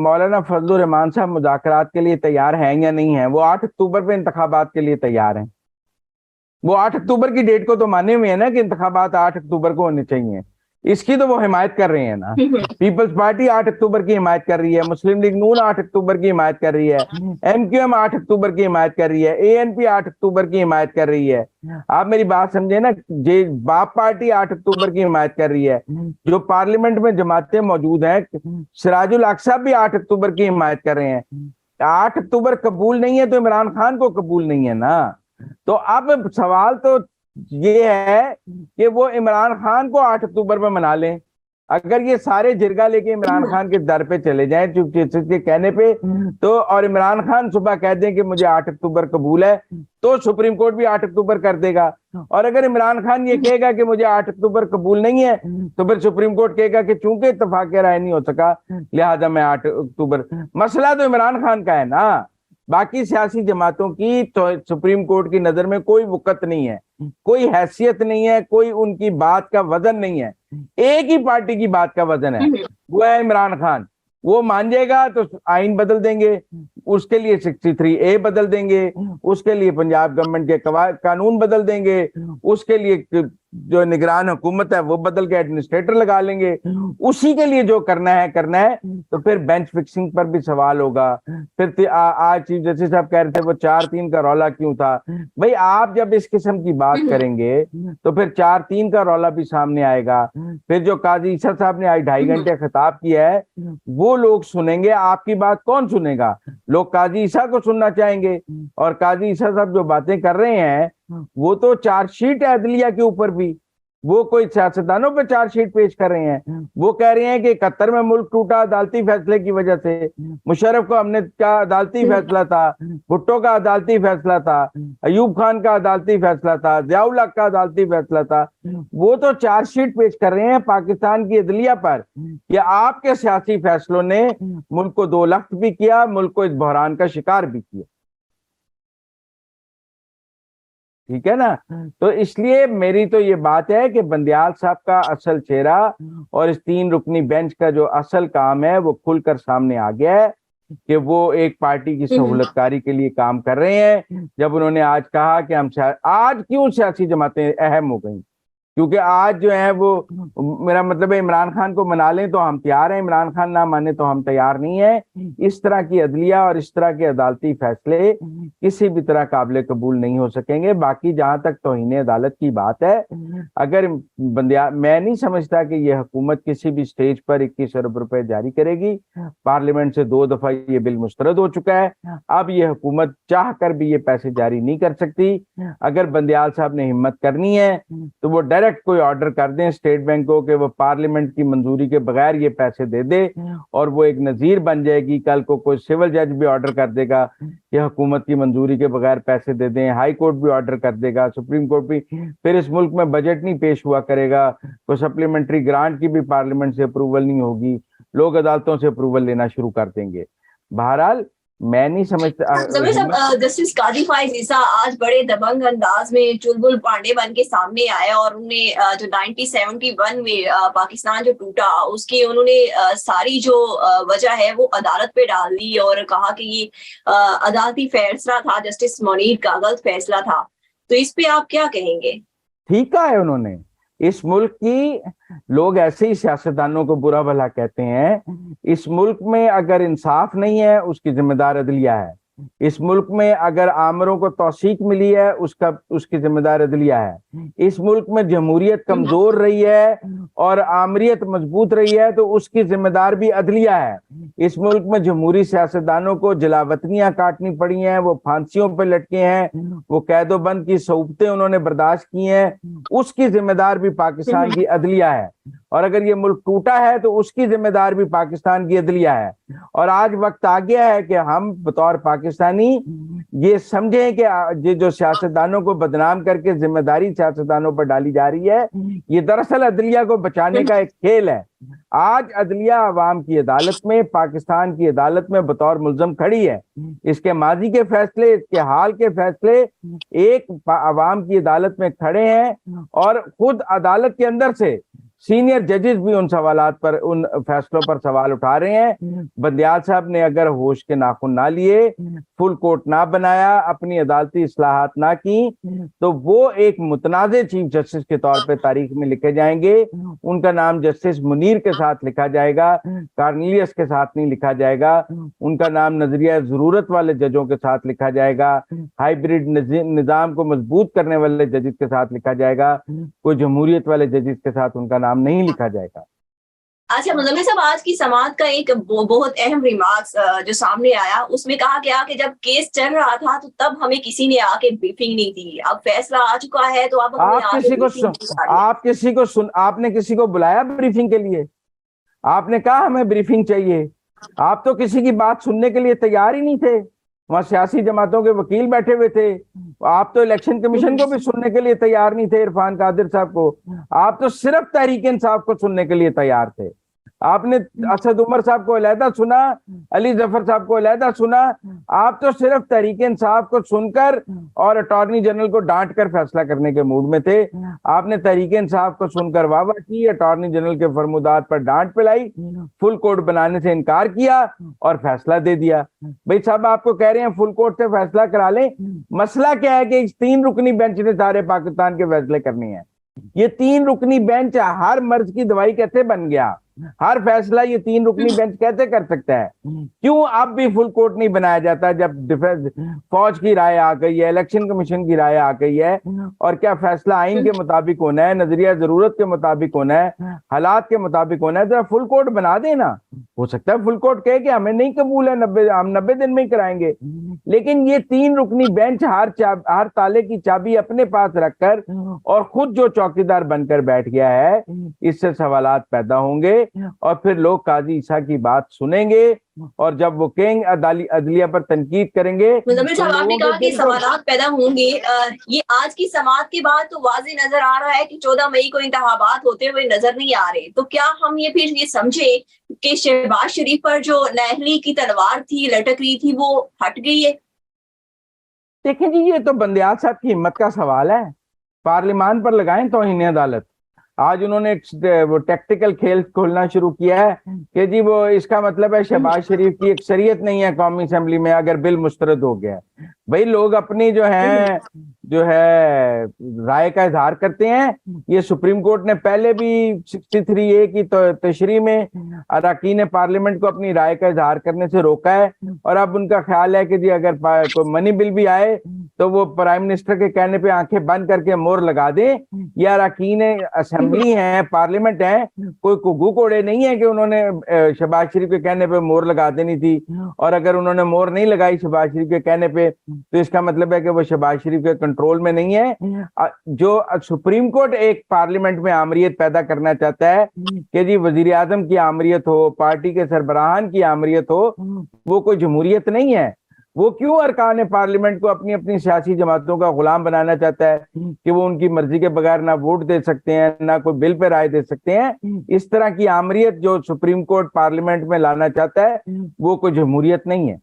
मौलाना फजलुर रहमान साहब मुज़ाकरात के लिए तैयार हैं या नहीं हैं? वो 8 अक्टूबर पे इंतखाबात के लिए तैयार हैं। वो 8 अक्टूबर की डेट को तो माने हुए है ना कि इंतखाबात 8 अक्टूबर को होने चाहिए। इसकी तो वो हिमायत कर रहे हैं ना। पीपल्स पार्टी 8 अक्टूबर की हिमायत कर रही है, मुस्लिम लीग नून 8 अक्टूबर की हिमायत कर रही है, एमक्यूएम 8 अक्टूबर की हिमायत कर रही है, एएनपी 8 अक्टूबर की हिमायत कर रही है। आप मेरी बात समझे ना, जे बाप पार्टी 8 अक्टूबर की हिमायत कर रही है। जो पार्लियामेंट में जमातें मौजूद हैं, सिराजुल हक साहब भी 8 अक्टूबर की हिमायत कर रहे हैं। 8 अक्टूबर कबूल नहीं है तो इमरान खान को कबूल नहीं है ना। तो अब सवाल तो ये है कि वो इमरान खान को 8 अक्टूबर में मना लें। अगर ये सारे जिरगा लेके इमरान खान के दर पे चले जाएं चीफ जस्टिस के कहने पे, तो और इमरान खान सुबह कह दें कि मुझे 8 अक्टूबर कबूल है, तो सुप्रीम कोर्ट भी 8 अक्टूबर कर देगा। और अगर इमरान खान ये कहेगा कि मुझे 8 अक्टूबर कबूल नहीं है, तो फिर सुप्रीम कोर्ट कहेगा कि चूंकि इत्तेफाक राय नहीं हो सका, लिहाजा मैं 8 अक्टूबर। मसला तो इमरान खान का है ना। बाकी सियासी जमातों की तो सुप्रीम कोर्ट की नजर में कोई वक़्त नहीं है, कोई हैसियत नहीं है, कोई उनकी बात का वजन नहीं है। एक ही पार्टी की बात का वजन है, वो है इमरान खान। वो मान जाएगा तो आइन बदल देंगे, उसके लिए 63A बदल देंगे, उसके लिए पंजाब गवर्नमेंट के कानून बदल देंगे, उसके लिए जो निगरान हुकूमत है वो बदल के एडमिनिस्ट्रेटर लगा लेंगे। उसी के लिए जो करना है। तो फिर बेंच फिक्सिंग पर भी सवाल होगा। फिर आज चीफ जस्टिस साहब कह रहे थे वो 4-3 का रौला क्यों था। भाई आप जब इस किस्म की बात करेंगे तो फिर 4-3 का रौला भी सामने आएगा। फिर जो काजी ईसा साहब ने आज 2.5 घंटे खिताब किया है, वो लोग सुनेंगे, आपकी बात कौन सुनेगा? लोग काजी ईसा को सुनना चाहेंगे। और काजी ईसा साहब जो बातें कर रहे हैं वो तो चार्जशीट है अदलिया के ऊपर भी, वो कोई सियासतदानों पर चार्जशीट पेश कर रहे हैं। वो कह रहे हैं कि 71 में मुल्क टूटा अदालती फैसले की वजह से, मुशर्रफ को हमने का अदालती फैसला था, भुट्टो का अदालती फैसला था, अयूब खान का अदालती फैसला था, जियाउल हक का अदालती फैसला था। वो तो चार्जशीट पेश कर रहे हैं पाकिस्तान की अदलिया पर कि आपके सियासी फैसलों ने मुल्क को 2 लख्त भी किया, मुल्क को इस बहरान का शिकार भी किया। ठीक है ना। तो इसलिए मेरी तो ये बात है कि बंदियाल साहब का असल चेहरा और इस 3 रुकनी बेंच का जो असल काम है वो खुलकर सामने आ गया है कि वो एक पार्टी की सहूलतकारी के लिए काम कर रहे हैं। जब उन्होंने आज कहा कि हम आज क्यों सियासी जमातें अहम हो गई, क्योंकि आज जो है वो, मेरा मतलब है इमरान खान को मना लें तो हम तैयार हैं, इमरान खान ना माने तो हम तैयार नहीं है। इस तरह की अदलिया और इस तरह के अदालती फैसले किसी भी तरह काबिल कबूल नहीं हो सकेंगे। बाकी जहां तक तौहीन अदालत की बात है, अगर मैं नहीं समझता कि ये हुकूमत किसी भी स्टेज पर 21 अरब रुपए जारी करेगी। पार्लियामेंट से 2 दफा ये बिल मुस्तरद हो चुका है। अब ये हुकूमत चाह कर भी ये पैसे जारी नहीं कर सकती। अगर बंदियाल साहब ने हिम्मत करनी है तो वो डायरेक्ट कोई ऑर्डर कर दें स्टेट बैंक को कि वो पार्लियामेंट की मंजूरी के बगैर ये पैसे दे दे, और वो एक नजीर बन जाएगी। कल को कोई सिविल जज भी ऑर्डर कर देगा कि हुकूमत की मंजूरी के बगैर पैसे दे दें, हाई कोर्ट भी ऑर्डर कर देगा, सुप्रीम कोर्ट भी, फिर इस मुल्क में बजट नहीं पेश हुआ करेगा, कोई सप्लीमेंट्री ग्रांट की भी पार्लियामेंट से अप्रूवल नहीं होगी, लोग अदालतों से अप्रूवल लेना शुरू कर देंगे। बहरहाल मैं नहीं समझता। जस्टिस काजी फाइज ईसा आज बड़े दबंग अंदाज में चुलबुल पांडे बन के सामने आए और उन्होंने जो 1971 में पाकिस्तान जो टूटा उसकी उन्होंने सारी जो वजह है वो अदालत पे डाल दी और कहा कि ये अदालती फैसला था, जस्टिस मुनीर का गलत फैसला था। तो इस पे आप क्या कहेंगे? ठीक है, उन्होंने इस मुल्क की, लोग ऐसे ही सियासतदानों को बुरा भला कहते हैं। इस मुल्क में अगर इंसाफ नहीं है उसकी जिम्मेदार अदलिया है। इस मुल्क में अगर आमरों को तौसीक मिली है उसकी जिम्मेदार अदलिया है। इस मुल्क में जमहूरियत कमजोर रही है और आमरीत मजबूत रही है तो उसकी जिम्मेदार भी अदलिया है। इस मुल्क में जमहूरी सियासतदानों को जलावतनियां काटनी पड़ी हैं, वो फांसियों पर लटके हैं, वो कैदोबंद की सऊबतें उन्होंने बर्दाश्त की हैं, उसकी जिम्मेदार भी पाकिस्तान की अदलिया है। और अगर ये मुल्क टूटा है तो उसकी जिम्मेदार भी पाकिस्तान की अदलिया है। और आज वक्त आ गया है कि हम बतौर पाकिस्तानी ये समझें कि ये जो सियासतदानों को बदनाम करके जिम्मेदारी सियासतदानों पर डाली जा रही है, ये दरअसल अदलिया को बचाने का एक खेल है। आज अदलिया अवाम की अदालत में, पाकिस्तान की अदालत में बतौर मुल्ज़म खड़ी है। इसके माजी के फैसले, इसके हाल के फैसले एक अवाम की अदालत में खड़े हैं और खुद अदालत के अंदर से सीनियर जजेस भी उन सवालात पर, उन फैसलों पर सवाल उठा रहे हैं। बंदियाल साहब ने अगर होश के नाखून ना लिए, फुल कोर्ट ना बनाया, अपनी अदालती इस्लाहात ना की, तो वो एक मुतनाज़े चीफ जस्टिस के तौर पे तारीख में लिखे जाएंगे। उनका नाम जस्टिस मुनीर के साथ लिखा जाएगा, कार्नेलियस के साथ नहीं लिखा जाएगा। उनका नाम नजरिया जरूरत वाले जजों के साथ लिखा जाएगा, हाइब्रिड निजाम को मजबूत करने वाले जजेस के साथ लिखा जाएगा, कोई जमहूरियत वाले जजेस के साथ उनका नाम नहीं लिखा जाएगा। अच्छा मुज़म्मिल साहब, आज की समाअत का एक बहुत अहम रिमार्क्स जो सामने आया, उसमें कहा गया कि जब केस चल रहा था तो तब हमें किसी ने आके ब्रीफिंग नहीं दी, अब फैसला आ चुका है तो अब हमें आपने किसी को बुलाया ब्रीफिंग के लिए? आपने कहा हमें ब्रीफिंग चाहिए? आप तो किसी की बात सुनने के लिए तैयार ही नहीं थे। वहां सियासी जमातों के वकील बैठे हुए थे। आप तो इलेक्शन कमीशन को भी सुनने के लिए तैयार नहीं थे, इरफान कादिर साहब को। आप तो सिर्फ तहरीक इंसाफ को सुनने के लिए तैयार थे। आपने असद उमर साहब को अलहदा सुना, अली जफर साहब को अलहदा सुना। आप तो सिर्फ तहरीक इंसाफ को सुनकर और अटॉर्नी जनरल को डांट कर फैसला करने के मूड में थे। आपने तहरीक इंसाफ को सुनकर वाहवाही की, अटॉर्नी जनरल के फरमुदात पर डांट पिलाई, फुल कोर्ट बनाने से इनकार किया और फैसला दे दिया। भाई साहब, आपको कह रहे हैं फुल कोर्ट से फैसला करा लें। मसला क्या है कि 3 रुकनी बेंच ने सारे पाकिस्तान के फैसले करने हैं। ये 3 रुकनी बेंच हर मर्ज की दवाई कैसे बन गया? हर फैसला ये 3 रुकनी बेंच कैसे कर सकता है? क्यों अब भी फुल कोर्ट नहीं बनाया जाता जब डिफेंस फौज की राय आ गई है, इलेक्शन कमीशन की राय आ गई है? और क्या फैसला आइन के मुताबिक होना है, नजरिया जरूरत के मुताबिक होना है, हालात के मुताबिक होना है? तो फुल कोर्ट बना देना। हो सकता है फुल कोर्ट कहे कि हमें नहीं कबूल है, हम 90 दिन में ही कराएंगे। लेकिन ये 3 रुकनी बेंच हर ताले की चाबी अपने पास रखकर और खुद जो चौकीदार बनकर बैठ गया है, इससे सवालात पैदा होंगे और फिर लोग काजी ईसा की बात सुनेंगे और जब वो कहेंगे अदलिया पर तनकीद करेंगे। मुज़म्मिल साहब, आपने कहा कि सवालात पैदा होंगे। ये आज की समाअत के बाद तो वाज़े नजर आ रहा है कि 14 मई को इंतखाबात होते हुए नजर नहीं आ रहे। तो क्या हम ये फिर ये समझे कि शहबाज शरीफ पर जो नाअहली की तलवार थी, लटक रही थी, वो हट गई है? देखिए जी, ये तो बंदियाल साहब की हिम्मत का सवाल है। पार्लियामान पर लगाएं तौहीन अदालत। आज उन्होंने वो टैक्टिकल खेल खोलना शुरू किया है कि जी वो इसका मतलब है शहबाज शरीफ की अक्सरियत नहीं है कौमी असेंबली में अगर बिल मुस्तरद हो गया। भाई लोग अपनी जो है राय का इजहार करते हैं। ये सुप्रीम कोर्ट ने पहले भी 63A की तशरीह में अरकान पार्लियामेंट को अपनी राय का इजहार करने से रोका है। और अब उनका ख्याल है कि जी अगर कोई मनी बिल भी आए तो वो प्राइम मिनिस्टर के कहने पे आंखें बंद करके मोहर लगा दें। या अरकान असेंबली है, पार्लियामेंट है, कोई कुगू कोड़े नहीं है कि उन्होंने शहबाज शरीफ के कहने पे मोहर लगा देनी थी। और अगर उन्होंने मोहर नहीं लगाई शहबाज शरीफ के कहने पे तो इसका मतलब है कि वो शहबाज शरीफ के कंट्रोल में नहीं है। जो सुप्रीम कोर्ट एक पार्लियामेंट में आमरीत पैदा करना चाहता है कि जी वजीर आजम की आमरीत हो, पार्टी के सरबराहान की आमरीत हो, वो कोई जमहूरियत नहीं है। वो क्यों अरकान पार्लियामेंट को अपनी अपनी सियासी जमातों का गुलाम बनाना चाहता है कि वो उनकी मर्जी के बगैर ना वोट दे सकते हैं, ना कोई बिल पे राय दे सकते हैं? इस तरह की आमरीत जो सुप्रीम कोर्ट पार्लियामेंट में लाना चाहता है वो कोई जमहूरियत नहीं है।